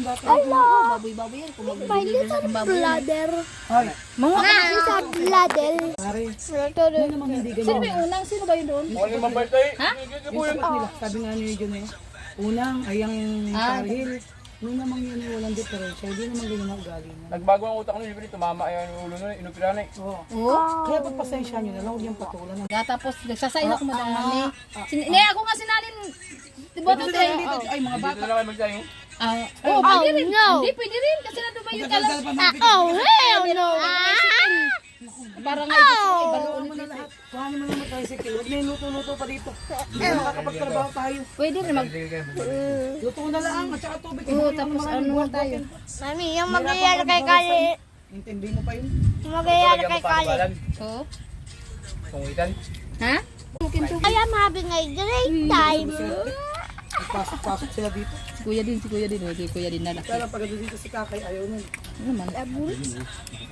bata. Baboy-baboy yan. Kung mag-deliver sa aking baboy yan. Bladder. Ay, Mga kasi Sa bladder. pare. Ito Ano namang hindi Sino ganyan? ba yung unang? Sino ba yun doon? Yung sapat Ah. nila, sabi nga ni John eh. Unang, ay ang Tarhil. Nung namang yun ay walang diferensya. Hindi naman ganyan ang ugali niya. Nagbago ang utak nyo, libre, tumama yung ulo nun, inupiran eh. Oo. Oo. Kaya pagpasensya nyo na lang, huwag yung patulan. Tapos nagsasayin ako madami. Hindi, ako nga sinalin. Diba ito tayo? Ay, mga Dito bata. na lang kayo magsayo. Oh, pwede rin. no. Hindi, pwede rin. Kasi nandun ba yung Magdadal pa mga Oh, hell no. Parang nga ito, ibaluon mo na lahat. Kuhanin mo naman tayo sa kilo. Huwag na yung luto-luto pa dito. Hindi na makakapagtrabaho tayo. Pwede rin mag... Luto na lang at saka tubig. Oo, tapos ano na tayo. Mami, yung magyayari kay Kali. Intindi mo pa yun. Yung magyayari kay Kali. Oo. Tungitan. Ha? I am having a great time. Pasok-pasok sila dito. Si kuya din. Si kuya din na laki. Kaya lang pag dito si Kakay, ayaw nun. Ano naman?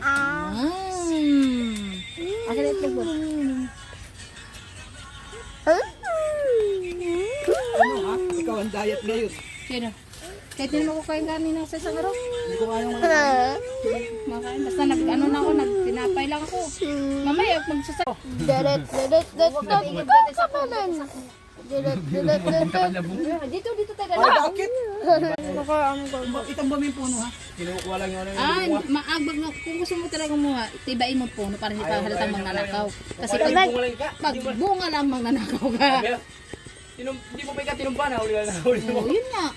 Ah. Akin na itlog mo. Ano ha? Ikaw ang diet ngayon. Sino? Kahit hindi mo ko kain kanina sa isang araw. Hindi ko kayang Makain. Basta nag-ano na ako, nagtinapay lang ako. Mamaya, magsasa... Deret. Dito tayo. Ay, bakit? Ano Itang ba yung puno ha? Kinukuha lang yung ano Ay, yung maagbag na. Kung gusto mo talaga muha, tibain mo puno para hindi pa halatang mangnanakaw. Kasi Kasi pag, bungalan ka. pag bunga lang mangnanakaw ka. Hindi mo pa ikaw tinumpa na, huli na huli mo. Oo, yun nga.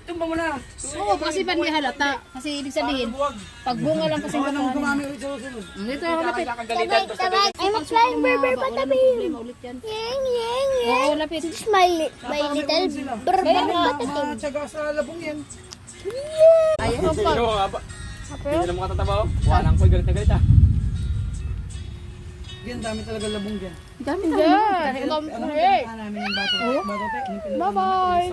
Tumba mo na. Oo, kasi pa hindi halata. Kasi ibig sabihin, pag bunga lang kasi Baka naman makahanin. gumami ulit sa susunod. Dito ako lapit. Kakagalitan, basta I'm a flying bird, Wala patabi. problema ulit yan. Yang. Oo, lapit. It's my little bird. Matyaga sa labong yan. Ayaw. Pero nga ba? Hindi na mga tatabaw. Walang ko, galit na galit ah. Yan, dami talaga labong dyan. Dami Yeah. Ano ang pinagkakahan namin yung bato? Bato tayo. Bye-bye.